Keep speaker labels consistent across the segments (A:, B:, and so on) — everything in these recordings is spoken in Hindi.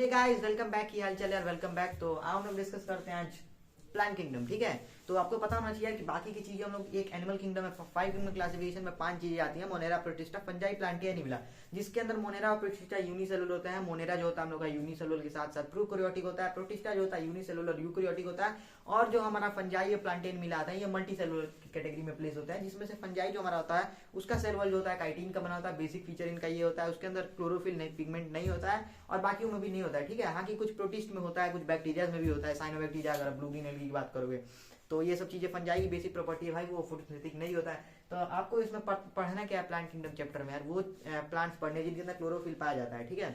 A: Hey guys, welcome back. की हाल चाल यार, वेलकम बैक। तो आओ हम लोग डिस्कस करते हैं आज प्लांट किंगडम। ठीक है, तो आपको पता होना चाहिए कि बाकी की चीजें हम लोग एक एनिमल किंगडम है, 5 किंगडम क्लासिफिकेशन में 5 चीजें आती हैं। मोनेरा, प्रोटिस्टा, फंजाई, प्लांटिया, एनिमला, जिसके अंदर मोनेरा और प्रोटिस्टा यूनिसेलुलर होता है। मोनेरा जो होता है हम लोग का यूनिसेलुलर के साथ साथ प्रोकैरियोटिक होता है। प्रोटिस्टा जो होता है यूनिसेलुलर यूकैरियोटिक होता है। और जो हमारा फंजाई या प्लांटेन मिला आता है, ये मल्टी सेलुलर कैटेगरी में प्लेस होता है, जिसमें से फंजाई जो हमारा होता है उसका सेल वॉल जो होता है काइटिन का बना होता है। बेसिक फीचर इनका ये होता है, उसके अंदर क्लोरोफिल पिगमेंट नहीं होता है और बाकियों में भी नहीं होता है। ठीक है, हाँ, कि कुछ प्रोटिस्ट में होता है, कुछ बैक्टीरिया में भी होता है, साइनोबैक्टीरिया अगर ब्लू ग्रीन एल्गी की बात करोगे तो ये सब चीजें फंजाई की बेसिक प्रॉपर्टी है भाई, वो फोटोसिंथेटिक नहीं होता है। तो आपको इसमें पढ़ना क्या है प्लांट किंगडम चैप्टर में यार, वो प्लांट्स पढ़ने जिनके अंदर क्लोरोफिल पाया जाता है। ठीक है,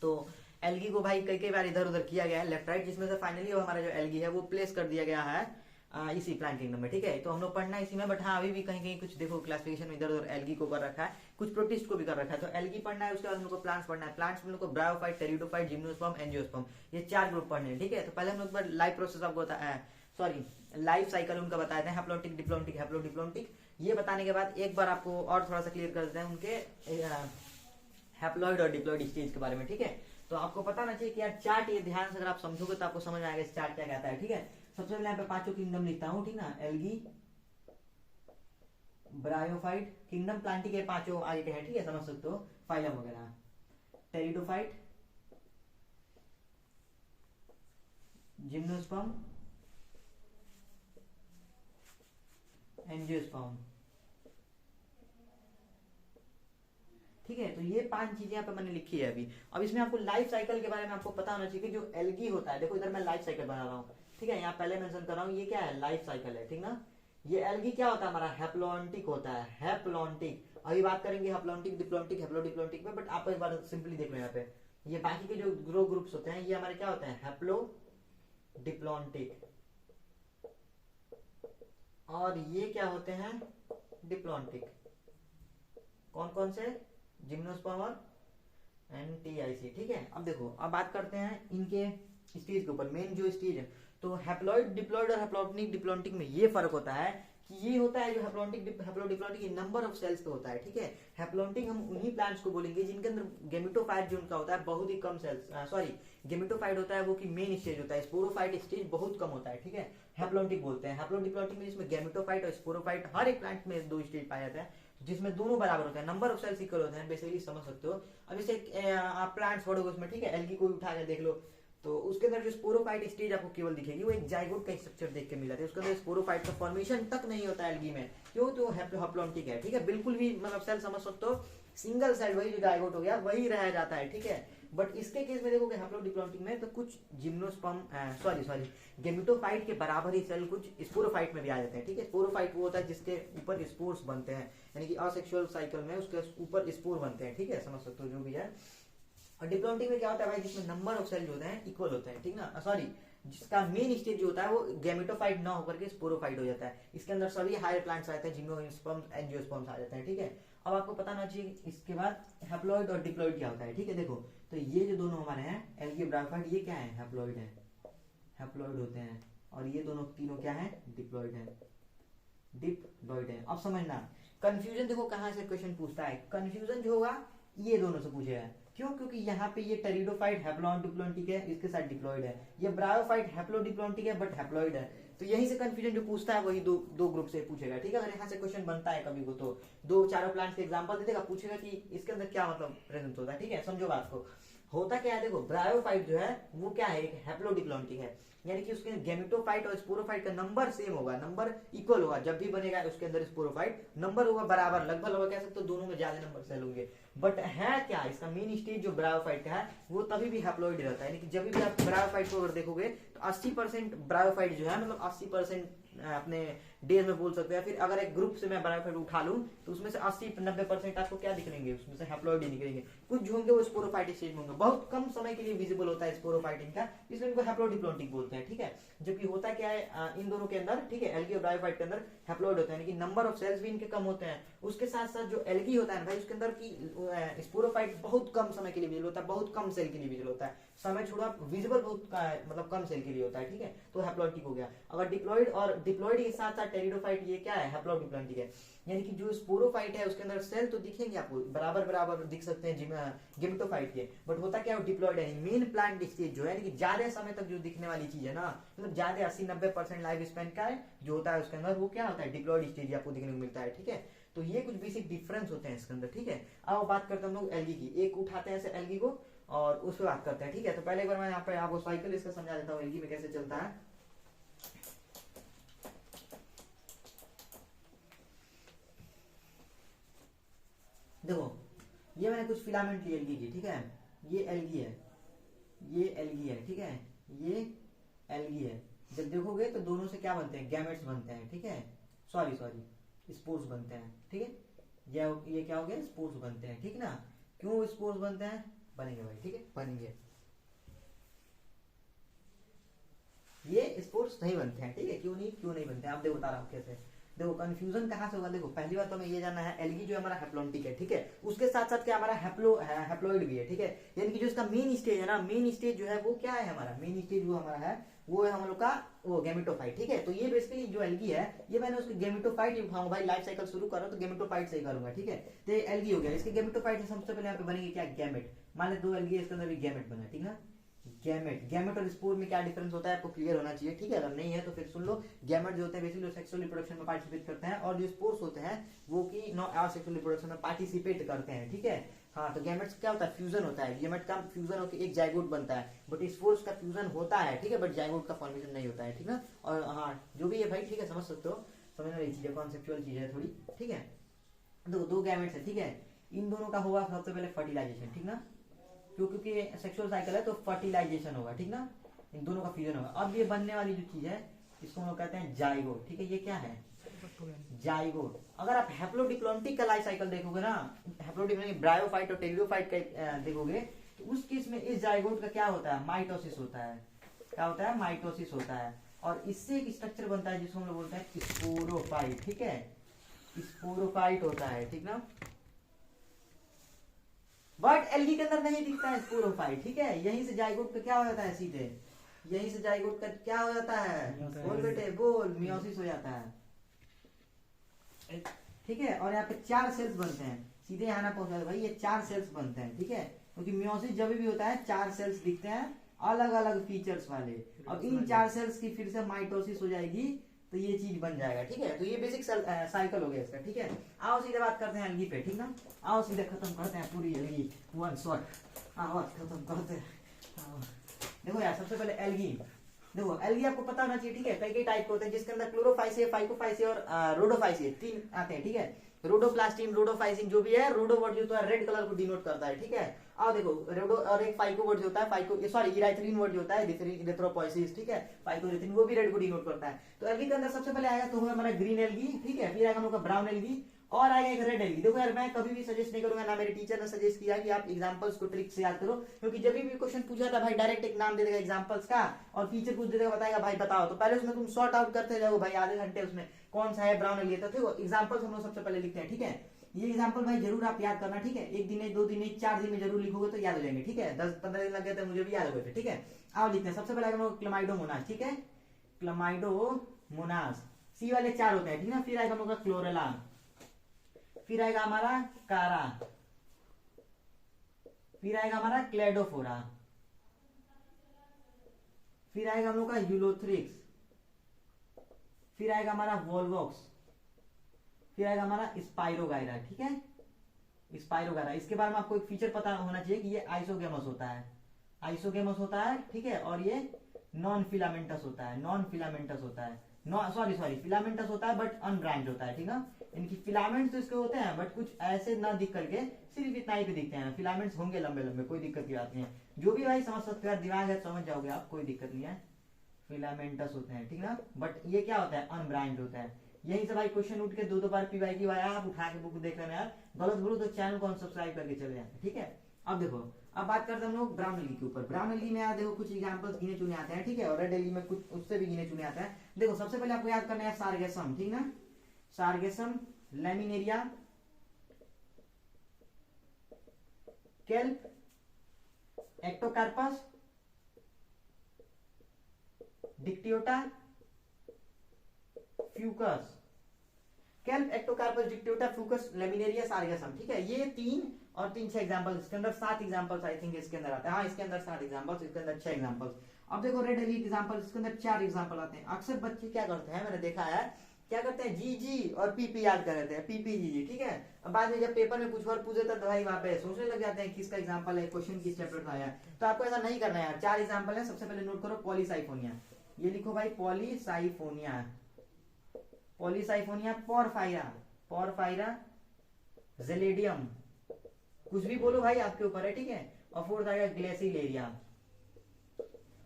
A: तो एल्गी को भाई कई कई बार इधर उधर किया गया है लेफ्ट राइट, जिसमें से फाइनली हमारा जो एल्गी है वो प्लेस कर दिया गया है इसी प्लांट किंगडम में। ठीक है, तो हम लोग पढ़ना है इसी में, बट हाँ अभी भी कहीं कहीं कुछ देखो क्लासिफिकेशन में इधर उधर एल्गी को कर रखा है, कुछ प्रोटिस्ट को भी कर रखा है। तो एल्गी पढ़ना है, उसके बाद हम लोग को प्लांट्स पढ़ना है। प्लांट्स में हम लोग को ब्रायोफाइट, टेरिडोफाइट, जिम्नोस्पर्म, एंजियोस्पर्म, ये 4 ग्रुप पढ़ने हैं। ठीक है, तो पहले हम लोग लाइफ प्रोसेस आपको सॉरी लाइफ साइकिल उनका बताते हैं, हैप्लोटिक, डिप्लोटिक, हैप्लोडिप्लोटिक। ये बताने के बाद एक बार आपको और थोड़ा सा क्लियर कर देते हैं उनके हैप्लॉइड और डिप्लॉइड स्टेज के बारे में। ठीक है, तो आपको पता होना चाहिए कि यार चार्ट ये ध्यान से अगर आप समझोगे तो आपको समझ आएगा इस चार्ट क्या कहता है। ठीक है, सबसे पहले यहाँ पे 5 किंगडम लिखता हूँ, ठीक ना, एल्गी, ब्रायोफाइट, किंगडम प्लांटी के 5 आगे के हैं। ठीक है, समझ सकते हो, फाइलम वगैरह, टेरिडोफाइट, जिम्नोस्पर्म, एंजियोस्पर्म। ठीक है, तो ये 5 चीजें यहाँ पे मैंने लिखी है अभी। अब इसमें आपको लाइफ साइकिल के बारे में आपको पता होना चाहिए कि जो एल्गी होता है, देखो इधर मैं लाइफ साइकिल बना रहा हूँ। ठीक है, यहाँ पहले मेंशन कर रहा हूँ, ये क्या है, लाइफ साइकिल है। ठीक ना, ये एल्गी क्या होता है हमारा, हैप्लॉन्टिक होता है, हैप्लॉन्टिक। अभी बात करेंगे हैप्लॉन्टिक, डिप्लॉन्टिक, हैप्लोडिप्लॉन्टिक में, बट आप एक बार सिंपली देख लो यहाँ पे, ये बाकी के जो ग्रो ग्रुप्स होते हैं ये हमारे क्या होते हैं, हैप्लो डिप्लॉन्टिक, और ये क्या होते हैं, डिप्लॉन्टिक। कौन कौन से, जिम्नोस्पर्म और एनटीआईसी। ठीक है, अब देखो, अब बात करते हैं इनके स्टेज के ऊपर, मेन जो स्टेज है। तो हैप्लॉइड, डिप्लॉइड और हैप्लॉन्टिक, डिप्लॉन्टिक में ये फर्क होता है कि ये होता है जो haplontic, haplodiplontic number of cells पे होता है। ठीक है, हैप्लॉन्टिक हम उन्हीं प्लांट्स को बोलेंगे जिनके अंदर गेमेटोफाइट जो उनका होता है बहुत ही कम सेल्स, सॉरी गेमेटोफाइट होता है वो कि मेन स्टेज होता है, स्पोरोफाइट स्टेज बहुत कम होता है। ठीक है, हैप्लॉन्टिक बोलते हैं। हैप्लोडिप्लॉन्टिक में जिसमें गेमेटोफाइट और स्पोरोफाइट हर एक प्लांट में 2 स्टेज पाया जाता है, जिसमें दोनों बराबर होते हैं, नंबर ऑफ सेल्स इक्वल होते हैं, बेसिकली समझ सकते हो। अब जैसे आप प्लांट्स पढ़ोगे उसमें, ठीक है, एल्गी को उठा के देख लो, तो उसके अंदर जो स्पोरोफाइट स्टेज आपको केवल दिखेगी, वो एक जाइगोट का स्ट्रक्चर देख के मिला था, उसके अंदर स्पोरोफाइट का फॉर्मेशन तक नहीं होता एल्गी में। क्यों, तो हैप्लॉन्टिक है। ठीक है, बिल्कुल भी मतलब सेल समझ सकते हो, सिंगल सेल वही जो जाइगोट हो गया वही रह जाता है। ठीक है, बट इसके केस में देखोगे हैप्लोडिप्लॉन्टिक में तो कुछ जिम्नोस्पर्म, सॉरी गेमेटोफाइट के बराबर ही सेल कुछ स्पोरोफाइट में भी आ जाते हैं। ठीक है, स्पोरोफाइट वो होता है जिसके ऊपर स्पोर्स बनते हैं, यानी कि असेक्सुअल साइकिल में उसके ऊपर स्पोर बनते हैं। ठीक है, समझ सकते हो जो भी है। और डिप्लॉन्टिक में क्या होता है भाई, जिसमें नंबर ऑफ सेल जो होते हैं इक्वल होते हैं। ठीक ना, सॉरी जिसका मेन स्टेज जो होता है वो गेमेटोफाइट ना होकर के स्पोरोफाइट हो जाता है। इसके अंदर सभी हायर प्लांट्स आते हैं, जिम्नोस्पर्म, एंजियोस्पर्म्स आ जाते हैं। ठीक है, अब आपको पता होना चाहिए इसके बाद हैप्लॉइड और डिप्लॉइड क्या होता है। ठीक है, देखो तो ये जो दोनों हमारे हैं एल्गी, ब्रायोफाइट, ये क्या है, हैप्लॉइड है, हैप्लॉइड होते हैं, और ये दोनों तीनों क्या है, डिप्लॉइड है, डिप्लॉइड है। अब समझना, कंफ्यूजन देखो कहां से क्वेश्चन पूछता है, कंफ्यूजन जो होगा ये दोनों से पूछेगा। क्यों, क्योंकि यहाँ पे ये टेरिडोफाइट हैप्लोडिप्लॉन्टिक है, इसके साथ डिप्लॉइड है, ये ब्रायोफाइट हैप्लोडिप्लॉन्टिक है बट हैप्लॉइड है। तो यहीं से कंफ्यूजन जो पूछता है वही दो ग्रुप से पूछेगा। ठीक है, अगर यहाँ से क्वेश्चन बनता है कभी को तो 2-4 प्लांट्स के एग्जांपल दे देगा, पूछेगा कि इसके अंदर क्या मतलब प्रेजेंट होता है। ठीक है, समझो बात को, होता क्या है, देखो ब्रायोफाइट जो है वो क्या है, एक हैप्लोडिप्लॉन्टिक है, यानी कि उसके गेमेटोफाइट और स्पोरोफाइट का नंबर सेम होगा, नंबर इक्वल होगा, जब भी बनेगा उसके अंदर स्पोरोफाइट नंबर होगा बराबर, लगभग होगा, कह सकते हो दोनों में ज्यादा नंबर सेल होंगे। बट है क्या, इसका मेन स्टेज जो ब्रायोफाइट का है वो तभी भी हैप्लॉइड रहता है, यानी कि जब भी आप ब्रायोफाइट को अगर देखोगे तो 80% ब्रायोफाइट जो है, मतलब 80% अपने डेज में बोल सकते हैं। फिर अगर एक ग्रुप से मैं ब्रायोफाइट उठा लूं तो उसमें से 80-90% आपको क्या दिखेंगे, उसमें से हैप्लॉइड ही निकलेंगे, कुछ जो होंगे वो स्पोरोफाइट स्टेज में होंगे, बहुत कम समय के लिए विजिबल होता है स्पोरोफाइट इनका, इसलिए इनको हैप्लोडिप्लॉन्टिक बोलते हैं। ठीक है, जबकि होता क्या है इन दोनों के अंदर, ठीक है, एल्गी और ब्रायोफाइट के अंदर हैप्लॉइड होता है, यानी कि नंबर ऑफ सेल्स भी इनके कम होते हैं। उसके साथ साथ जो एल्गी होता है भाई, उसके अंदर की स्पोरोफाइट बहुत कम समय के लिए विजिबल होता है, बहुत कम सेल के लिए विजिबल होता है, समय छोड़ा विजिबल बहुत मतलब कम सेल के लिए होता है, ठीक है। तो हैप्लॉइडिक हो गया। अगर डिप्लॉइड और डिप्लॉइड के साथ साथ टेरिडोफाइट, ये क्या है, हैप्लॉडिप्लॉइडिक है। यानी कि जो स्पोरोफाइट है उसके अंदर सेल तो दिखेंगे आपको बराबर बराबर दिख सकते हैं गेमेटोफाइट के, बट होता क्या है, डिप्लॉइड है। मेन प्लांट स्टेज जो है कि ज्यादा समय तक जो दिखने वाली चीज है ना, मतलब ज्यादा 80-90% लाइफ स्पेन का है जो होता है उसके अंदर, वो क्या होता है, डिप्लॉइड स्टेज आपको देखने को मिलता है, ठीक है। तो ये कुछ बेसिक डिफरेंस होते हैं इसके अंदर, ठीक है। अब बात करते हैं हम लोग एल्गी की। एक उठाते हैं ऐसे एल्गी को और उस पर बात करते हैं, ठीक है। तो पहले एक बार मैं यहाँ पे आपको साइकिल इसका समझा देता हूँ एल्गी में कैसे चलता है। देखो ये मैंने कुछ फिलामेंट ली एल्गी की, ठीक है। ये एल्गी है, ये एल्गी है, ठीक है, ये एल्गी है। जब देखोगे तो दोनों से क्या बनते हैं, गैमेट्स बनते हैं, ठीक है। सॉरी स्पोर्स बनते हैं, ठीक है। ये क्या हो गया, स्पोर्स बनते हैं, ठीक ना। क्यों स्पोर्स बनते हैं, बनेंगे भाई, ठीक है, बनेंगे। ये स्पोर्स नहीं बनते हैं, ठीक है। क्यों नहीं बनते हैं, आप देखो बता रहा हूँ कैसे। देखो कंफ्यूजन कहाँ से होगा, देखो पहली बात तो हमें ये जानना है एल्गी जो हमारा हैप्लॉन्टिक है, ठीक है। उसके साथ साथ क्या हमारा हैप्लॉइड भी है, ठीक है। यानी कि जो इसका मेन स्टेज है ना, मेन स्टेज जो है वो क्या है, हमारा मेन स्टेज वो हमारा है, वो है हम लोग का वो गेमेटोफाइट, ठीक है। तो ये बेसिकली जो एल्गी है, ये मैंने उसके गेमेटोफाइट ही उठाऊंगा भाई, लाइफ साइकिल शुरू करो तो गेमेटोफाइट से ही करूंगा, ठीक है। तो ये एल्गी हो गया, इसके गेमेटोफाइट से सबसे पहले यहाँ पे बनेगी क्या, गैमेट। मान लो 2 एल्गी है, इसके अंदर भी गैमेट बना, ठीक ना। गैमेट और स्पोर में क्या डिफरेंस होता है आपको क्लियर होना चाहिए, ठीक है। अगर नहीं है तो फिर सुन लो। गैमेट जो होते हैं बेसिकली सेक्सुअल रिप्रोडक्शन में पार्टिसिपेट करते हैं, और जो स्पोर्स होते हैं वो कि सेक्सुअल रिप्रोडक्शन में पार्टिसिपेट करते हैं, ठीक है। हाँ, तो गैमेट्स क्या होता है, फ्यूजन होता है। गैमेट का फ्यूजन होकर एक जाइगोट बनता है, बट स्पोर्स का फ्यूजन होता है, ठीक है, बट जाइगोट का फॉर्मेशन नहीं होता है, ठीक ना। और हाँ जो भी है भाई, ठीक है, समझ सकते हो, समझने वाली चीज है, कॉन्सेप्चुअल चीज है थोड़ी, ठीक है। दो गैमेट्स है, ठीक है। इन दोनों का होगा सबसे पहले फर्टिलाइजेशन, ठीक ना। क्योंकि सेक्सुअल साइकिल है तो फर्टिलाइजेशन होगा, ठीक ना। इन दोनों का फ्यूजन होगा। अब ये बनने वाली जो चीज है इसको हम लोग कहते हैं जाइगोट, ठीक है। ये क्या है, जाइगोट। अगर आप हैप्लोडिप्लॉन्टिक का लाइफ साइकिल देखोगे ना, हैप्लोडिप्लॉन्टिक ब्रायोफाइट और टेरिडोफाइट का देखोगे, तो उस केस में इस जाइगोट का क्या होता है, माइटोसिस होता है। क्या होता है, माइटोसिस होता है। और इससे एक स्ट्रक्चर बनता है जिसको हम लोग बोलते हैं स्पोरोफाइट, ठीक है। स्पोरोफाइट होता है, ठीक ना। बट एल्गी के अंदर नहीं दिखता है स्पोरोफाइट, ठीक है। यहीं से जाइगोट का क्या हो जाता है, सीधे यहीं से जाइगोट का क्या हो जाता है, बोल बेटे बोल, मियोसिस हो जाता है, ठीक है। और यहाँ पे 4 सेल्स बनते हैं, सीधे यहाँ ना पहुंचा भाई, ये 4 सेल्स बनते हैं, ठीक है। क्योंकि मियोसिस जब भी होता है 4 सेल्स दिखते हैं अलग अलग फीचर्स वाले। अब इन 4 सेल्स की फिर से माइटोसिस हो जाएगी तो ये चीज बन जाएगा, ठीक है। तो ये बेसिक साइकिल हो गया इसका, ठीक है। आओ सीधे बात करते हैं एल्गी पे, ठीक ना। आओ सीधे खत्म करते हैं पूरी एल्गी वन शॉट। आओ खत्म करते हैं। देखो यार, सबसे पहले एल्गी, देखो एल्गी आपको पता होना चाहिए, ठीक है। कई टाइप के होते हैं जिसके अंदर क्लोरोफाइसिया, फाइकोफाइसिया और रोडोफाइसिया 3 आते हैं, ठीक है। रोडोप्लास्टिन, रोडोफाइसिन जो भी है, रोडो वर्ड जो होता है रेड कलर को डिनोट करता है, ठीक है। आओ देखो रोडो, और एक फाइको वर्ड जो होता है, फाइको सॉरी इराइथ्रिन वर्ड जो होता है, इरिथ्रोपोइसिस, ठीक है। फाइकोइरिथ्रिन वो भी रेड को डिनोट करता है। तो एल्गी के अंदर सबसे पहले आएगा तो हमारा ग्रीन एल्गी, ठीक है। फिर आएगा हम लोग का ब्राउन एल्गी, और आएगा एक रेड एल्गी। देखो यार, मैं कभी भी सजेस्ट नहीं करूंगा, ना मेरे टीचर ने सजेस्ट किया कि आप एग्जांपल्स को ट्रिक से याद करो, क्योंकि जब भी क्वेश्चन पूछा था भाई डायरेक्ट एक नाम दे देगा एग्जांपल्स का, और टीचर पूछ देगा, बताएगा भाई बताओ, तो पहले उसमें तुम सॉर्ट आउट करते जाओ भाई आधे घंटे, उसमें कौन सा है ब्राउन एल्गी। तो देखो एग्जांपल्स हम लोग सबसे पहले लिखते हैं, ठीक है। ये एग्जांपल भाई जरूर आप याद करना, ठीक है। 1 दिन नहीं, 2 दिन नहीं, 4 दिन में जरूर लिखोगे तो याद हो जाएंगे, ठीक है। 10-15 दिन लग गए थे, मुझे भी याद हो गए थे, ठीक है। आओ लिखते हैं। सबसे पहले हम लोग क्लमाइडोमोनास, ठीक है, क्लमाइडोमोनास, सी वाले 4 होते हैं, ठीक है। फिर आएगा हम लोग का क्लोरेला, फिर आएगा हमारा कारा, फिर आएगा हमारा क्लेडोफोरा, फिर आएगा हम लोग का यूलोथ्रिक्स, फिर आएगा हमारा वोल्वोक्स, फिर आएगा हमारा स्पाइरोगाइरा, ठीक है। स्पाइरोगाइरा, इसके बारे में आपको एक फीचर पता होना चाहिए कि ये आइसोगेमस होता है, आइसोगेमस होता है, ठीक है। और ये नॉन फिलामेंटस होता है, नॉन फिलामेंटस होता है, सॉरी फिलामेंटस होता है बट अनब्रांच होता है, ठीक है। इनकी फिलामेंट्स तो इसके होते हैं बट कुछ ऐसे ना दिख करके सिर्फ इतना ही पे दिखते हैं। फिलामेंट्स होंगे लंबे लंबे, कोई दिक्कत की बात नहीं है। जो भी भाई समझ सकते हैं, दिमाग है समझ जाओगे आप, कोई दिक्कत नहीं है। फिलामेंटस होते हैं, ठीक है। बट ये क्या होता है, अनब्रांच होता है। यही से भाई क्वेश्चन उठ के 2 बार पीवाई की आया, आप उठा के बुक देख लेना यार, गलत बोलो तो चैनल को अनसब्सक्राइब करके चले जाते, ठीक है। अब देखो, अब बात करते हैं हम लोग ब्राउन एल्गी के ऊपर। ब्राउन एल्गी में यार देखो कुछ एग्जांपल्स गिने चुने आते हैं, ठीक है। और रेड एल्गी में कुछ उससे भी गिने चुने आते हैं। देखो सबसे पहले आपको याद करना है सार्गेसम, ठीक ना। Sargassum, laminaria, kelp, Ectocarpus, Dictyota, Fucus. Kelp, Ectocarpus, Dictyota, Fucus, laminaria, sargassum. ठीक है, ये 3 और 3 6 एग्जांपल, इसके अंदर 7 एग्जांपल्स आई थिंक इसके अंदर आते हैं। हाँ, इसके अंदर 7 एग्जांपल्स, इसके अंदर 6 एग्जांपल्स। अब देखो रेड एलगी एग्जांपल, इसके अंदर 4 एग्जांपल आते हैं। अक्सर बच्चे क्या करते हैं, मैंने देखा है, क्या करते हैं, जी जी और पीपी याद कर लेते हैं, पीपी जी जी। ठीक है, अब बाद में जब पेपर में कुछ और पूछे तो भाई वहां पे सोचने लग जाते हैं किसका एग्जांपल है, क्वेश्चन किस चैप्टर का है। तो आपको ऐसा नहीं करना है यार। 4 एग्जांपल है। सबसे पहले नोट करो पॉलीसाइफोनिया, ये लिखो भाई Polysiphonia, Polysiphonia, porphyra, porphyra, Gelidium, कुछ भी बोलो भाई आपके ऊपर है। ठीक है, और फोर्थ आएगा ग्लेसिलेरिया।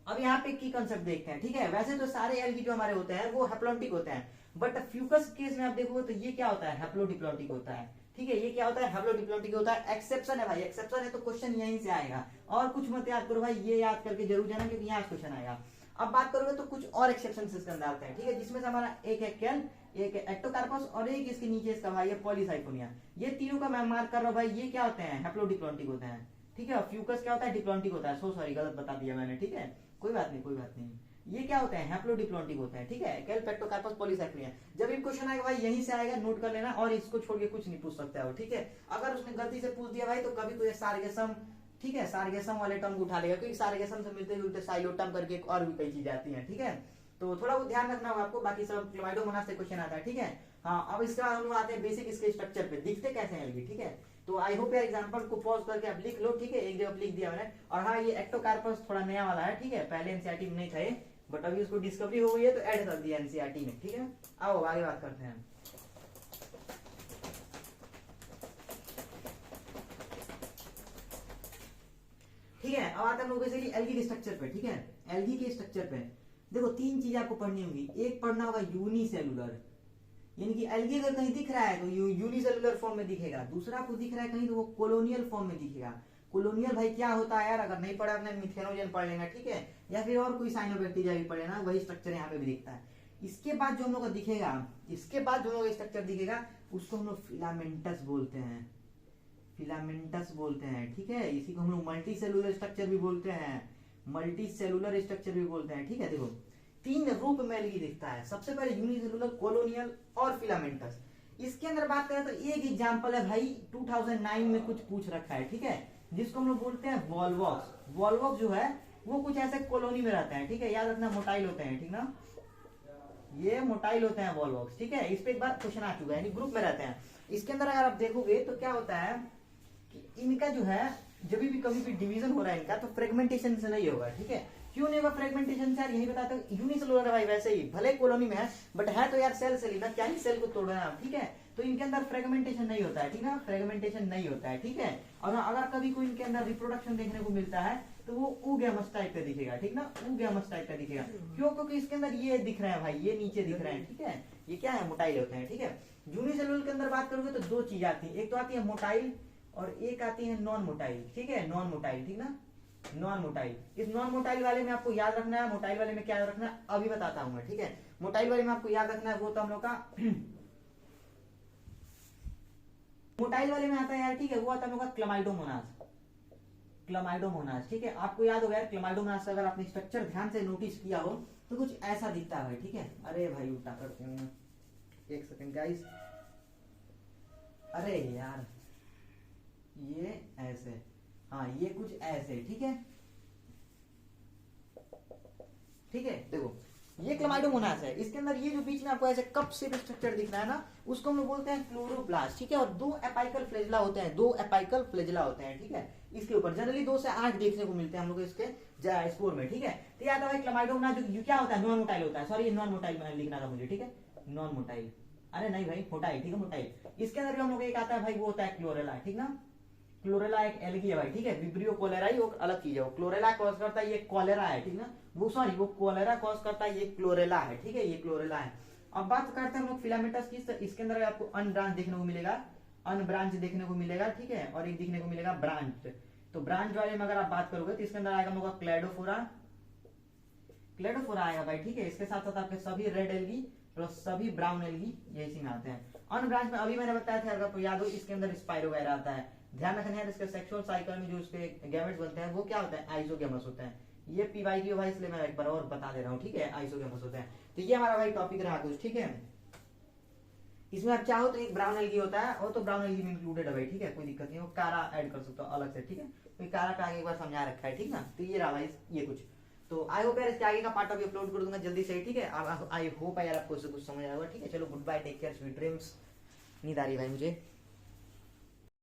A: अब यहाँ पे की कंसेप्ट देखते हैं। ठीक है, वैसे तो सारे एल्गी जो हमारे होते हैं वो हैप्लॉन्टिक होते हैं, बट फ्यूकस केस में आप देखोगे तो ये क्या होता है, हैप्लोडिप्लॉन्टिक होता है। ठीक है, ये क्या होता है, हैप्लोडिप्लॉन्टिक होता है। एक्सेप्शन है भाई, एक्सेप्शन है तो क्वेश्चन यहीं से आएगा। और कुछ मत याद करो भाई, ये याद करके जरूर जाना क्योंकि यहाँ क्वेश्चन आएगा। अब बात करोगे तो कुछ और एक्सेप्शन इसके अंदर आते हैं। ठीक है, जिसमें से हमारा एक है केल्प, एक है एक्टोकार्पस और एक इसके नीचे इसका भाई है पॉलीसाइफोनिया। ये तीनों का मैं मार्क कर रहा हूँ भाई, ये क्या होते हैं, हैप्लोडिप्लॉन्टिक होते हैं। ठीक है, फ्यूकस क्या होता है, डिप्लॉन्टिक होता है। सो सॉरी, गलत बता दिया मैंने। ठीक है, कोई बात नहीं, कोई बात नहीं। ये क्या होते हैं, हैप्लोडिप्लॉन्टिक होते हैं। ठीक है, केल्प, एक्टोकार्पस, पॉलीसाइफोनिया। जब ये क्वेश्चन आएगा भाई यहीं से आएगा, नोट कर लेना, और इसको छोड़ के कुछ नहीं पूछ सकता है। ठीक है, अगर उसने गलती से पूछ दिया भाई तो कभी कोई सार्गेसम, ठीक है, सार्गेसम वाले टर्म उठा लेगा, क्योंकि सार्गेसम से मिलते जुलते साइलोटर्म करके और भी कई चीजें आती हैं। ठीक है, तो थोड़ा बहुत ध्यान रखना होगा आपको, बाकी सब क्लेमाइडोमोनास से क्वेश्चन आता है। ठीक है, हाँ, अब इसके बाद हम लोग आते हैं बेसिक इसके स्ट्रक्चर पे, दिखते कैसे हैं एल्गी। ठीक है, तो आई होप यार एग्जांपल को पॉज करके आप लिख लो। ठीक है, एक जगह लिख दिया मैंने। और हाँ, ये एक्टोकार्पस थोड़ा नया वाला है। ठीक है, पहले एनसीईआरटी में नहीं था ये, बट अभी उसको डिस्कवरी हो गई है तो ऐड कर दिया एनसीईआरटी में। ठीक है, आओ आगे बात करते हैं। ठीक है, अब आते हैं हम लोग बेसिकली एल्गी के स्ट्रक्चर पे। ठीक है, एल्गी के स्ट्रक्चर पे देखो 3 चीजें आपको पढ़नी होंगी। एक पढ़ना होगा यूनिसेलुलर, यानी कि एल्गी अगर कहीं दिख रहा है तो यूनिसेलुलर फॉर्म में दिखेगा। दूसरा आपको दिख रहा है कहीं तो वो कोलोनियल फॉर्म में दिखेगा। कोलोनियल भाई क्या होता है यार, अगर नहीं पढ़ा आपने मिथेनोजन पढ़ लेना। ठीक है, या फिर और कोई साइनोबैक्टीरिया भी पढ़ लेना, वही स्ट्रक्चर यहाँ पे भी दिखता है। इसके बाद जो हम लोग का दिखेगा, इसके बाद जो हम लोग स्ट्रक्चर दिखेगा उसको हम लोग फिलामेंटस बोलते हैं, फिलामेंटस बोलते हैं। ठीक है, इसी को हम लोग मल्टी सेलुलर स्ट्रक्चर भी बोलते हैं, मल्टी सेलुलर स्ट्रक्चर भी बोलते हैं। ठीक है, देखो 3 रूप में एल्गी दिखता है। सबसे पहले यूनिसेलुलर, कोलोनियल और फिलामेंटस। इसके अंदर बात करें तो एक एग्जांपल है भाई 2009 में कुछ पूछ रखा है। ठीक है, जिसको हम लोग बोलते हैं वॉल्वॉक्स। वॉल्वॉक्स जो है वो कुछ ऐसे कॉलोनी में रहते हैं। ठीक है, याद रखना मोटाइल होते हैं। ठीक ना, ये मोटाइल होते हैं वॉल्वॉक्स। ठीक है, इस पे एक बार क्वेश्चन आ चुका है, यानी ग्रुप में रहते हैं। इसके अंदर अगर आप देखोगे तो क्या होता है कि इनका जो है जब भी कभी भी डिवीजन हो रहा है इनका तो फ्रेगमेंटेशन से नहीं होगा। ठीक है, क्यों नहीं होगा फ्रेगमेंटेशन से यार, यही बताता हूँ। यूनिसेलुलर है भाई, वैसे ही भले कॉलोनी में है बट है तो यार सेल से लेना, क्या ही सेल को तोड़ना है। ठीक है, तो इनके अंदर फ्रेगमेंटेशन नहीं होता है। ठीक है, फ्रेगमेंटेशन नहीं होता है। ठीक है, और अगर कभी कोई इनके अंदर रिप्रोडक्शन देखने को मिलता है तो वो ऊगैमस टाइप का दिखेगा। ठीक ना, ऊगैमस टाइप का दिखेगा। क्यों, क्योंकि इसके अंदर ये दिख रहा है भाई, ये नीचे दिख रहे हैं। ठीक है, ये क्या है, मोटाइल होते हैं। ठीक है, यूनिसेलुलर के अंदर बात करोगे तो 2 चीज आती है, एक तो आती है मोटाइल और एक आती है नॉन मोटाइल। ठीक है, नॉन मोटाइल। ठीक ना, नॉन मोटाइल। इस नॉन मोटाइल वाले में आपको याद रखना है, मोटाइल वाले में क्या याद रखना है अभी बताता हूं मैं। ठीक है, मोटाइल वाले में आपको याद रखना है वो तो हम लोग का मोटाइल वाले में आता है यार। ठीक है, वो आता है हम लोग का क्लमाइडोमोनास, क्लमाइडोमोनास। ठीक है, आपको याद होगा यार क्लमाइडोमोनास से अगर आपने स्ट्रक्चर ध्यान से नोटिस किया हो तो कुछ ऐसा दिखता है। ठीक है, अरे भाई उल्टा करते हैं, एक सेकंड गाइस। अरे यार ये ऐसे, हाँ ये कुछ ऐसे। ठीक है, ठीक है, देखो ये क्लमाइडोमोनास है। इसके अंदर ये जो बीच में आपको ऐसे कप शेप स्ट्रक्चर दिख रहा है ना, उसको हम लोग बोलते हैं क्लोरोप्लास्ट। ठीक है, और 2 एपाइकल फ्लैजेला होते हैं, 2 एपाइकल फ्लैजेला होते हैं। ठीक है, इसके ऊपर जनरली 2 से 8 देखने को मिलते हैं हम लोग इसके स्कोर में। ठीक है, तो याद है भाई क्लमाइडोमोनास जो क्या होता है, नॉन मोटाइल होता है। सॉरी, ये नॉन मोटाइल में लिखना था मुझे। ठीक है, नॉन मोटाइल, अरे नहीं भाई मोटाइल। ठीक है, मोटाइल। इसके अंदर भी हम लोग एक आता है भाई, वो होता है क्लोरेला। ठीक ना, क्लोरेला एक एल्गी है भाई। ठीक है, विब्रियो कोलेराई वो अलग चीज है, वो क्लोरेला कॉज करता है, ये कॉलेरा है। ठीक ना, वो सॉरी वो कोलेरा कॉज करता है, ये क्लोरेला है। ठीक है, ये क्लोरेला है। अब बात करते हैं हम लोग फिलामेंटस की। इसके अंदर आपको अनब्रांच देखने को मिलेगा, अनब्रांच देखने को मिलेगा। ठीक है, और एक देखने को मिलेगा ब्रांच। तो ब्रांच वाले में अगर आप बात करोगे तो इसके अंदर आएगा हम लोग क्लेडोफोरा, क्लेडोफोरा आएगा भाई। ठीक है, इसके साथ साथ आपके सभी रेड एल्गी प्लस सभी ब्राउन एल्गी ये इसी में आते हैं। अनब्रांच में अभी मैंने बताया था, अगर आपको याद हो, इसके अंदर स्पाइरो वगैरह आता है, ध्यान रखना है इसके सेक्सुअल साइकिल में जो उसके गैमेट्स बनते हैं वो क्या होता है, आइसोगैमस होता है। ये पीवाई की भाई, इसलिए मैं एक बार और बता दे रहा हूँ, ठीक है, आइसोगैमस होता है। तो ये हमारा भाई टॉपिक रहा कुछ, ठीक है। इसमें आप चाहो तो एक ब्राउन एलगी होता है, वो तो ब्राउन एलगी में इंक्लूडेड है भाई, ठीक है, कोई दिक्कत नहीं, वो कारा ऐड कर सकते हो अलग से, ठीक है। तो कारा का आगे एक बार समझा रखा है, ठीक ना। तो ये रहा भाई ये कुछ। तो आई होप यार इसके आगे का पार्ट अभी अपलोड कर दूंगा जल्दी से ही, ठीक है। आई होप यार आपको इससे कुछ समझ आएगा, ठीक है। चलो goodbye, take care, sweet dreams. नींद आ रही है भाई मुझे।